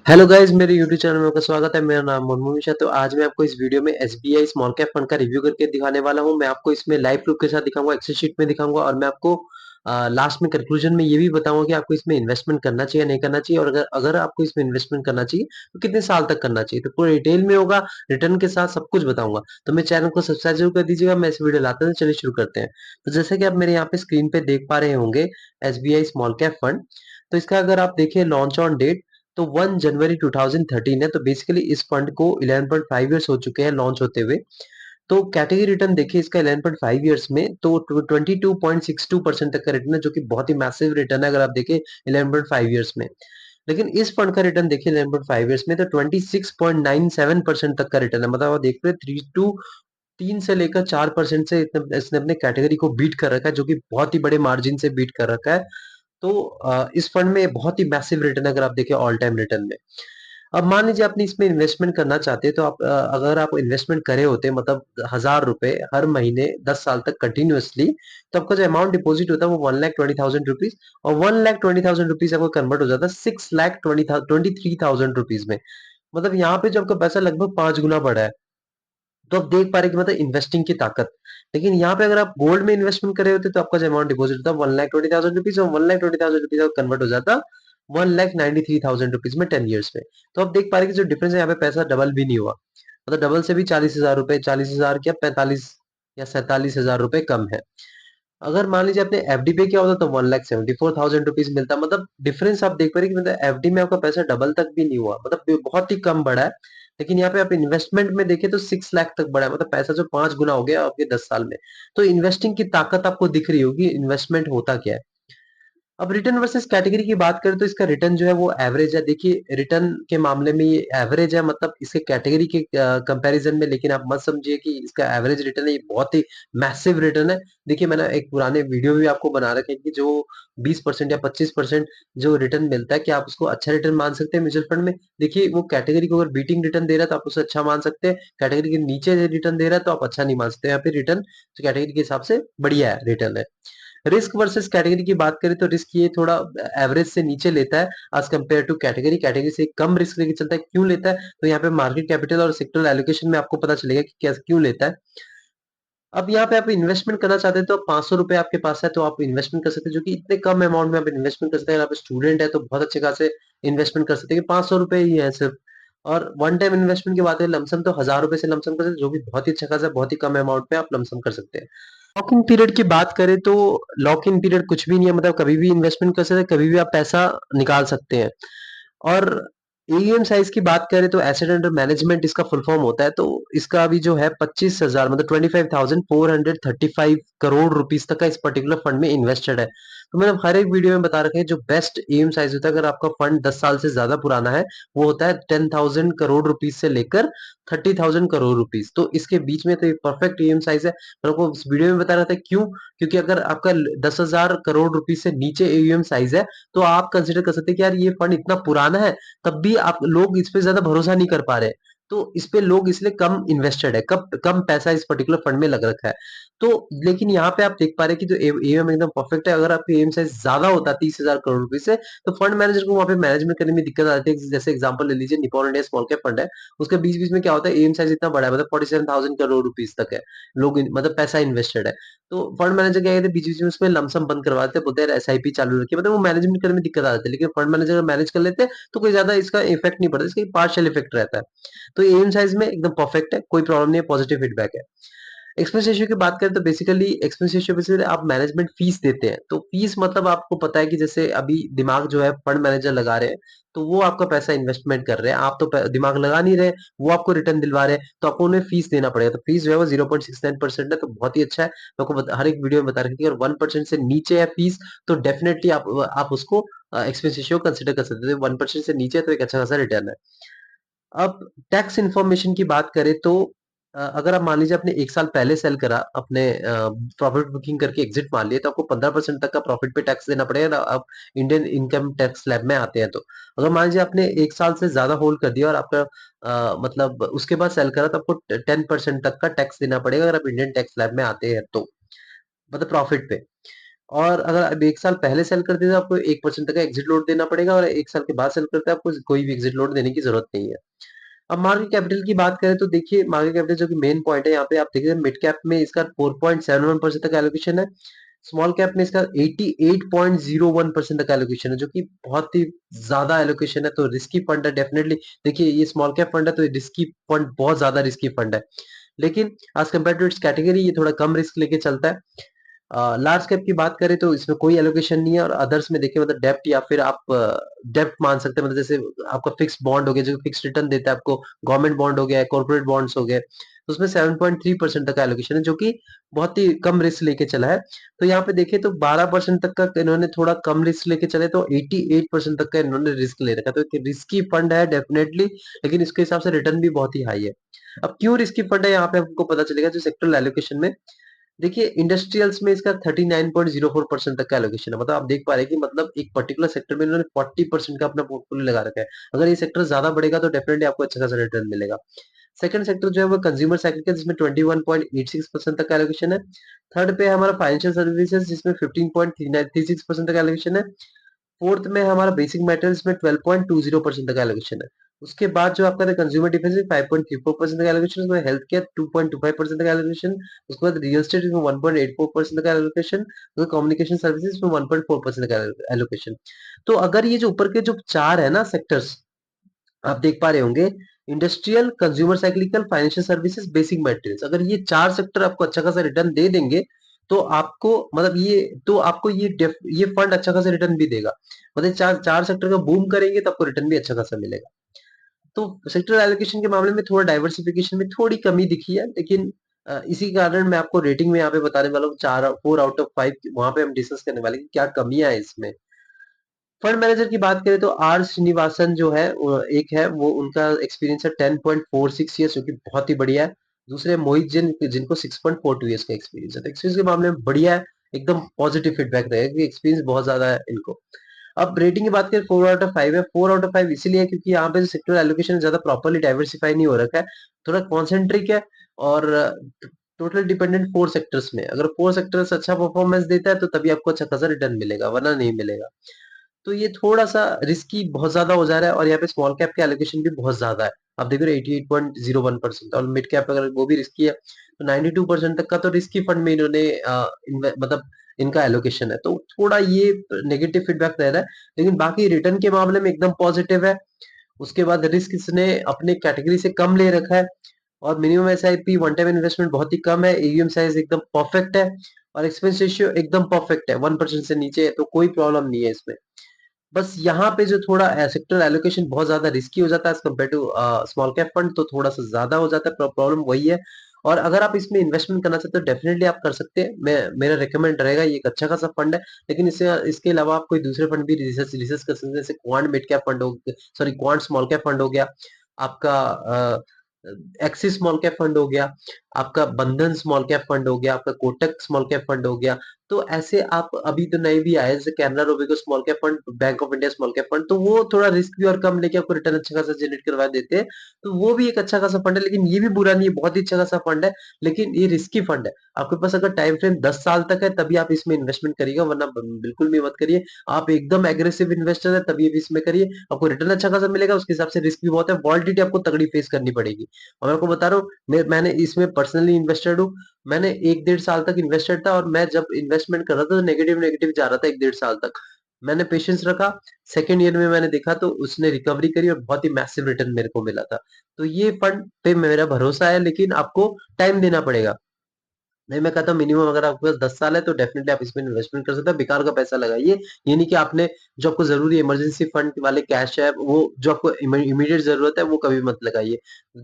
Hello guys, मेरे YouTube channel में आपका स्वागत है। मेरा नाम मोनू मिश्रा। तो आज मैं आपको इस वीडियो में एसबीआई स्मॉल कैप फंड का रिव्यू करके दिखाने वाला हूं। मैं आपको इसमें लाइव प्रूफ के साथ दिखाऊंगा, एक्सेल शीट में दिखाऊंगा और मैं आपको लास्ट में कंक्लूजन में ये भी बताऊंगा कि आपको इसमें इन्वेस्टमेंट करना चाहिए नहीं करना चाहिए, और अगर अगर आपको इसमें इन्वेस्टमेंट करना चाहिए तो कितने साल तक करना चाहिए। तो पूरा डिटेल में होगा, रिटर्न के साथ सब कुछ बताऊंगा। तो मेरे चैनल को सब्सक्राइब जरूर कर दीजिएगा। मैं इस वीडियो लाते हैं, चलिए शुरू करते हैं। तो जैसे कि आप मेरे यहाँ पे स्क्रीन पे देख पा रहे होंगे एसबीआई स्मॉल कैप फंड। तो इसका अगर आप देखिए लॉन्च ऑन डेट तो 1 जनवरी 2013 है। तो बेसिकली इस फंड को 11.5 इयर्स हो चुके हैं लॉन्च होते हुए। तो कैटेगरी रिटर्न देखिए इसका 11.5 इयर्स में तो 22.62% तक का रिटर्न है, जो कि बहुत ही मैसिव रिटर्न है अगर आप देखें 11.5 इयर्स में। लेकिन इस फंड का रिटर्न देखिए 11.5 इयर्स में तो 26.97% तक का रिटर्न है। मतलब आप देख रहे हैं 3 से लेकर 4% से इसने अपने कैटेगरी को बीट कर रखा है, जो कि बहुत ही बड़े मार्जिन से बीट कर रखा है। तो इस फंड में बहुत ही मैसिव रिटर्न है अगर आप देखें ऑल टाइम रिटर्न में। अब मान लीजिए आपने इसमें इन्वेस्टमेंट करना चाहते हैं, तो आप अगर आप इन्वेस्टमेंट करे होते मतलब 1000 रुपए हर महीने 10 साल तक कंटिन्यूअसली, तो आपका जो अमाउंट डिपॉजिट होता है वो 1,20,000 रुपीज, और 1,20,000 रुपीज आपको कन्वर्ट हो जाता है 6,23,000 रुपीज में। मतलब यहाँ पे जो आपका पैसा लगभग 5 गुना बढ़ा है। तो आप देख पा रहे हैं कि मतलब इन्वेस्टिंग की ताकत। लेकिन यहाँ पे अगर आप गोल्ड में इन्वेस्टमेंट करे होते तो आपका जो अमाउंट डिपॉजिट होता 1,20,000 रुपीज, और 1,20,000 रुपीज कन्वर्ट हो जाता 1,93,000 रुपीज में 10 ईयर्स में। तो आप देख पा रहे हैं कि जो डिफरेंस है यहाँ पे पैसा डबल भी नहीं हुआ। मतलब डबल से भी 40,000 रुपए, 40,000 क्या 45 या 47,000 रुपए कम है। अगर मान लीजिए आपने एफडी पे किया होता तो 1,74,000 रुपीज मिलता। मतलब डिफरेंस आप देख पा रहे हैं कि मतलब एफडी में आपका पैसा डबल तक भी नहीं हुआ, मतलब बहुत ही कम बढ़ा है। लेकिन यहाँ पे आप इन्वेस्टमेंट में देखें तो 6 लाख तक बढ़ा है, मतलब पैसा जो 5 गुना हो गया आपके 10 साल में। तो इन्वेस्टिंग की ताकत आपको दिख रही होगी, इन्वेस्टमेंट होता क्या है। अब रिटर्न वर्सेस कैटेगरी की बात करें तो इसका रिटर्न जो है वो एवरेज है। देखिए रिटर्न के मामले में ये एवरेज है, मतलब इसके कैटेगरी के कंपैरिजन में। लेकिन आप मत समझिए कि इसका एवरेज रिटर्न है, ये बहुत ही मैसिव रिटर्न है। देखिए मैंने एक पुराने वीडियो भी आपको बना रखे हैं कि जो 20% या 25% जो रिटर्न मिलता है, क्या आप उसको अच्छा रिटर्न मान सकते हैं म्यूचुअल फंड में। देखिए वो कैटेगरी को अगर बीटिंग रिटर्न दे रहा है तो आप उसे अच्छा मान सकते हैं, कैटेगरी के नीचे रिटर्न दे रहा है तो आप अच्छा नहीं मान सकते। यहाँ पे रिटर्न कैटेगरी के हिसाब से बढ़िया है, रिटर्न है। रिस्क वर्सेस कैटेगरी की बात करें तो रिस्क ये थोड़ा एवरेज से नीचे लेता है as compare to category. Category से कम रिस्क लेके चलता है। क्यों लेता है तो यहाँ पे मार्केट कैपिटल और सेक्टरल एलोकेशन में आपको पता चलेगा कि क्या क्यों लेता है। अब यहाँ पे आप इन्वेस्टमेंट करना चाहते हैं तो 500 रुपए आपके पास है तो आप इन्वेस्टमेंट कर सकते हैं, जो कि इतने कम अमाउंट में आप इन्वेस्टमेंट कर सकते हैं। अगर आप स्टूडेंट है तो बहुत अच्छे खासे इन्वेस्टमेंट कर सकते हैं, 500 रुपए ही है सिर्फ। और वन टाइम इन्वेस्टमेंट की बात करें लमसम तो 1000 रुपए से लमसम कर सकते हैं, जो भी बहुत ही अच्छा खासा बहुत ही कम अमाउंट में आप लमसम कर सकते हैं। लॉक इन पीरियड की बात करें तो लॉक इन पीरियड कुछ भी नहीं है, मतलब कभी भी इन्वेस्टमेंट कर सकते हैं, कभी भी आप पैसा निकाल सकते हैं। और एईएम साइज की बात करें तो एसेट अंडर मैनेजमेंट इसका फुल फॉर्म होता है। तो इसका अभी जो है 25,000 मतलब 25,435 करोड़ रुपीस तक का इस पर्टिकुलर फंड में इन्वेस्टेड है। तो मैंने हर एक वीडियो में बता रखा है जो बेस्ट एईएम साइज होता है अगर आपका फंड 10 साल से ज्यादा पुराना है, वो होता है 10,000 करोड़ रुपीस से लेकर 30,000 करोड़ रुपीस। तो इसके बीच में तो ये परफेक्ट एईएम साइज है। मैं आपको इस वीडियो में बता रहा था क्यों, क्योंकि अगर आपका 10,000 करोड़ रुपीस से नीचे एईएम साइज है तो आप कंसिडर कर सकते हैं कि यार ये फंड इतना पुराना है, तब भी आप लोग इस पे ज्यादा भरोसा नहीं कर पा रहे। तो इस पे लोग इसलिए कम इन्वेस्टेड है, कम पैसा इस पर्टिकुलर फंड में लग रखा है। तो लेकिन यहाँ पे आप देख पा रहे हैं कि जो एएम एकदम परफेक्ट है। अगर आपका एम साइज ज्यादा होता 30,000 करोड़ रुपए से, तो फंड मैनेजर को वहां पे मैनेजमेंट करने में दिक्कत आती है। जैसे एग्जांपल ले लीजिए Nippon India small cap fund है, उसके बीच बीच में क्या होता है एम साइज इतना बड़ा है, मतलब 47,000 करोड़ रुपीज तक है लोग मतलब पैसा इन्वेस्टेड है। तो फंड मैनेजर क्या कहते हैं बीच बीच में उसमें लमसम बंद करवाते हैं, बोलते हैं एसआईपी चालू रखिए, मतलब वो मैनेजमेंट करने में दिक्कत आ जाती है। लेकिन फंड मैनेजर मैनेज कर लेते हैं तो कोई ज्यादा इसका इफेक्ट नहीं पड़ता, इसका पार्शियल इफेक्ट रहता है। तो एम साइज में एकदम परफेक्ट है, कोई प्रॉब्लम नहीं है, पॉजिटिव फीडबैक है। एक्सपेंस रेशियो की बात करें तो बेसिकली एक्सपेंस रेशियो बेसिकली आप मैनेजमेंट फीस देते हैं। तो फीस मतलब आपको पता है कि जैसे अभी दिमाग जो है फंड मैनेजर लगा रहे हैं, तो वो आपका पैसा इन्वेस्टमेंट कर रहे हैं, आप तो दिमाग लगा नहीं रहे, वो आपको रिटर्न दिलवा रहे हैं, तो आपको उन्हें फीस देना पड़ेगा। तो फीस जो है वो 0.69% है, तो बहुत ही अच्छा है। मैं आपको हर एक वीडियो में बता रखी है, अगर 1% से नीचे है फीस तो डेफिनेटली आप उसको एक्सपेंस रेशियो कंसिडर कर सकते हैं। 1% से नीचे है तो एक अच्छा खासा रिटर्न है। अब टैक्स इन्फॉर्मेशन की बात करें तो अगर आप मान लीजिए आपने 1 साल पहले सेल करा, अपने प्रॉफिट बुकिंग करके एग्जिट मान लिया, तो आपको 15% तक का प्रॉफिट पे टैक्स देना पड़ेगा ना, आप इंडियन इनकम टैक्स स्लैब में आते हैं तो। अगर मान लीजिए आपने 1 साल से ज़्यादा होल्ड कर दिया और आपका मतलब उसके बाद सेल करा, तो आपको 10% तक का टैक्स देना पड़ेगा अगर आप इंडियन टैक्स स्लैब में आते हैं तो, मतलब प्रॉफिट पे। और अगर आप 1 साल पहले सेल करते हैं तो आपको 1% तक का एग्जिट लोड देना पड़ेगा और 1 साल के बाद सेल करते हैं आपको कोई भी एग्जिट लोड देने की ज़रूरत नहीं है। अब मार्केट कैपिटल की बात करें तो देखिए मार्केट कैपिटल जो कि मेन पॉइंट है यहाँ पे आप देखिए मिड कैप में इसका 4.71% तक एलोकेशन है। स्मॉल कैप में इसका 88.01% तक एलोकेशन है जो कि बहुत ही ज्यादा एलोकेशन है। तो रिस्की फंड है डेफिनेटली। देखिए ये स्मॉल कैप फंड है तो रिस्की फंड बहुत ज्यादा रिस्की फंड है, लेकिन as compare to its category ये थोड़ा कम रिस्क लेके चलता है। लार्ज कैप की बात करें तो इसमें कोई एलोकेशन नहीं है और अदर्स में देखिए मतलब डेप्ट या फिर आप डेप्ट मान सकते हैं, मतलब जैसे आपका फिक्स बॉन्ड हो गया जो फिक्स रिटर्न देता है आपको, गवर्नमेंट बॉन्ड हो गया, कॉर्पोरेट बॉन्ड्स हो गए, तो उसमें 7.3% तक का एलोकेशन है जो कि बहुत ही कम रिस्क लेके चला है। तो यहाँ पे देखिए तो 12% तक का इन्होंने थोड़ा कम रिस्क लेके चले, तो 88% तक का इन्होंने रिस्क ले रखा है। तो एक रिस्की फंड है डेफिनेटली, लेकिन इसके हिसाब से रिटर्न भी बहुत ही हाई है। अब क्यों रिस्की फंड है यहाँ पे आपको पता चलेगा जो सेक्टरल एलोकेशन में। देखिए इंडस्ट्रियल्स में इसका 39.04% तक का एलोकेशन है। मतलब आप देख पा रहे हैं कि मतलब एक पर्टिकुलर सेक्टर में इन्होंने 40% का अपना पोर्टफोलियो लगा रखा है। अगर ये सेक्टर ज्यादा बढ़ेगा तो डेफिनेटली आपको अच्छा खासा रिटर्न मिलेगा। सेकंड सेक्टर जो है वो कंज्यूमर सेक्टर का जिसमें 21.86% तक का एलोकेशन है। थर्ड पे है हमारा फाइनेंशियल सर्विसेज जिसमें 15.36% तक एलोकेशन है। फोर्थ में है हमारा बेसिक मेटल्स में 12.20% तक एलोकेशन है। उसके बाद जो आपका कंज्यूमर डिफेंस में 5.34% का एलोकेशन, उसमें हेल्थ केयर 2.25% का एलोकेशन, उसके बाद रियल एस्टेट में 1.84% का एलोकेशन, कम्युनिकेशन सर्विसेज में 1.4% का एलोकेशन। तो अगर ये जो ऊपर के जो चार है ना सेक्टर्स आप देख पा रहे होंगे, industrial, consumer cyclical, financial services, basic materials, अगर ये चार सेक्टर आपको अच्छा खासा रिटर्न दे देंगे तो आपको मतलब ये फंड अच्छा खासा रिटर्न भी देगा। मतलब चार चार सेक्टर का बूम करेंगे तो आपको रिटर्न भी अच्छा खासा मिलेगा। तो सेक्टर एलोकेशन के मामले में थोड़ा डाइवर्सिफिकेशन में थोड़ी कमी दिखी है, लेकिन इसी कारण मैं आपको रेटिंग में यहाँ पे बताने वाला हूँ, 4 आउट ऑफ 5 वहां पे हम डिस्कस करने वाले हैं कि क्या कमियां है इसमें। फंड मैनेजर की बात करें तो आर श्रीनिवासन जो है एक है वो, उनका एक्सपीरियंस है 10.46 ईयर्स जो कि बहुत ही बढ़िया है। दूसरे मोहित जिन जिनको 6.42 ईयर्स का एक्सपीरियंस है। तो एक्सपीरियंस के मामले में बढ़िया है, एकदम पॉजिटिव फीडबैक रहेगा कि एक्सपीरियंस बहुत ज्यादा है इनको। अब रेटिंग की बात करें 4 आउट ऑफ 5 है। 4 आउट ऑफ 5 इसीलिए क्योंकि यहाँ पे जो सेक्टर एलोकेशन ज्यादा प्रॉपर्ली डाइवर्सिफाई नहीं हो रखा है, थोड़ा कॉन्सेंट्रिक है। और टोटल डिपेंडेंट 4 सेक्टर्स में, अगर 4 सेक्टर्स अच्छा परफॉर्मेंस देता है तो तभी आपको अच्छा खासा रिटर्न मिलेगा, वरना नहीं मिलेगा। तो ये थोड़ा-सा रिस्की बहुत ज़्यादा हो जा रहा है और यहाँ पे स्मॉल कैप का एलोकेशन भी बहुत ज़्यादा है। आप देख रहे हो 88.01% और मिड कैप अगर वो भी रिस्की है तो 92% तक का तो रिस्की फंड में इन्होंने मतलब इनका एलोकेशन है। तो थोड़ा ये नेगेटिव फीडबैक रह रहा है, लेकिन बाकी रिटर्न के मामले में एकदम पॉजिटिव है। उसके बाद रिस्क इसने अपने कैटेगरी से कम ले रखा है और minimum SIP one time investment बहुत ही कम है। एयूएम साइज एकदम परफेक्ट है और एक्सपेंस रेशियो एकदम परफेक्ट है, 1% से नीचे है, तो कोई प्रॉब्लम नहीं है इसमें। बस यहाँ पे जो थोड़ा सेक्टर एलोकेशन बहुत ज्यादा रिस्की हो जाता है as compare to small cap fund, तो थोड़ा सा ज्यादा हो जाता है, प्रॉब्लम वही है। और अगर आप इसमें इन्वेस्टमेंट करना चाहते हो डेफिनेटली आप कर सकते हैं, मैं मेरा रिकमेंड रहेगा, ये एक अच्छा खासा फंड है। लेकिन इससे इसके अलावा आप कोई दूसरे फंड भी रिसर्च रिसर्च कर सकते हैं, जैसे क्वांट मिड कैप फंड हो, sorry quant small cap fund हो गया आपका, एक्सिस स्मॉल कैप फंड हो गया आपका, बंधन स्मॉल कैप फंड हो गया आपका, कोटक स्मॉल कैप फंड हो गया। तो ऐसे आप अभी तो नए भी आए जैसे Canara Robeco small cap fund, bank of India small cap fund, तो वो थोड़ा रिस्क भी और कम लेके आपको रिटर्न अच्छा खासा जनरेट करवा देते हैं। तो वो भी एक अच्छा खासा फंड है, लेकिन ये भी बुरा नहीं है, बहुत ही अच्छा खासा फंड है। लेकिन ये रिस्की फंड है। आपके पास अगर टाइम फ्रेम 10 साल तक है तभी आप इसमें इन्वेस्टमेंट करिएगा, वरना बिल्कुल भी मत करिए। आप एकदम एग्रेसिव इन्वेस्टर है तभी भी इसमें करिए, आपको रिटर्न अच्छा खासा मिलेगा, उसके हिसाब से रिस्क भी बहुत है, वॉलिटिलिटी आपको तगड़ी फेस करनी पड़ेगी। और मैं आपको बता रहा हूँ, मैंने इसमें पर्सनली इन्वेस्टेड हूँ। मैंने 1 डेढ़ साल तक इन्वेस्टेड था और मैं जब इन्वेस्टमेंट कर रहा था तो नेगेटिव नेगेटिव जा रहा था 1 डेढ़ साल तक। मैंने पेशेंस रखा, सेकेंड ईयर में मैंने देखा तो उसने रिकवरी करी और बहुत ही मैसिव रिटर्न मेरे को मिला था। तो ये फंड पे मेरा भरोसा है, लेकिन आपको टाइम देना पड़ेगा। नहीं, मैं कहता हूँ मिनिमम अगर आपके पास 10 साल है तो डेफिनेटली आप इसमें इन्वेस्टमेंट कर सकते हैं, बेकार का पैसा लगाइए। ये नहीं कि आपने जो आपको जरूरी इमरजेंसी फंड वाले कैश है वो जो आपको इमीडिएट जरूरत है वो कभी मत लगाइए,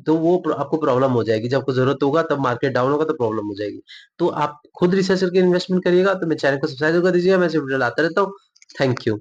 तो वो आपको प्रॉब्लम हो जाएगी। जब आपको जरूरत होगा तब मार्केट डाउन होगा तो प्रॉब्लम हो जाएगी। तो आप खुद रिसर्च करके इन्वेस्टमेंट करिएगा। तो मेरे चैनल को सब्सक्राइब कर दीजिएगा, मैं ऐसे वीडियो लाता रहता हूँ। Thank you.